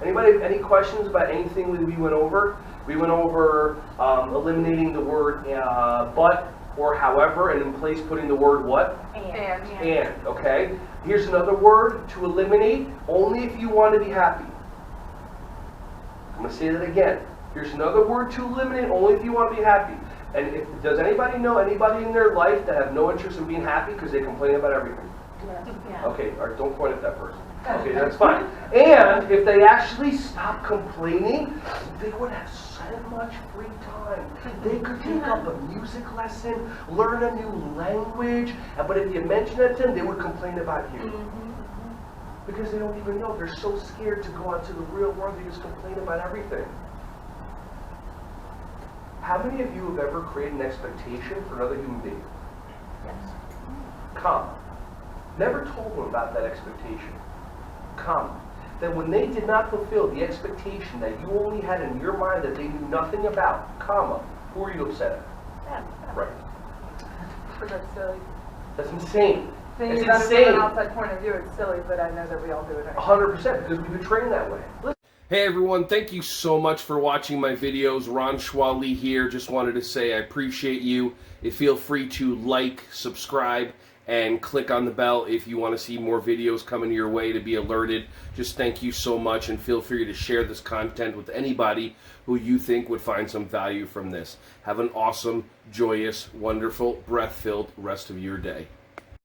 Anybody have any questions about anything we went over? We went over eliminating the word but or however, and in place putting the word what? And, okay? Here's another word to eliminate, only if you want to be happy. I'm going to say that again. Here's another word to eliminate, only if you want to be happy. And does anybody know anybody in their life that have no interest in being happy because they complain about everything? Yeah. Okay, or don't point at that person. Okay, that's fine. And if they actually stop complaining, they would have so much free time. They could take up a music lesson, learn a new language, but if you mention it to them, they would complain about you. Because they don't even know. They're so scared to go out to the real world, they just complain about everything. How many of you have ever created an expectation for another human being? Yes. Come. Never told them about that expectation. Come. That when they did not fulfill the expectation that you only had in your mind that they knew nothing about, comma, who are you upset at? Right. That's silly. That's insane. Thinking It's about it from insane. an outside point of view, it's silly, but I know that we all do it anyway. 100%, because we've been trained that way. Hey everyone, thank you so much for watching my videos. Ron Schwally here. Just wanted to say I appreciate you. Feel free to like, subscribe, and click on the bell if you want to see more videos coming your way to be alerted. Just thank you so much, and feel free to share this content with anybody who you think would find some value from this. Have an awesome, joyous, wonderful, breath-filled rest of your day.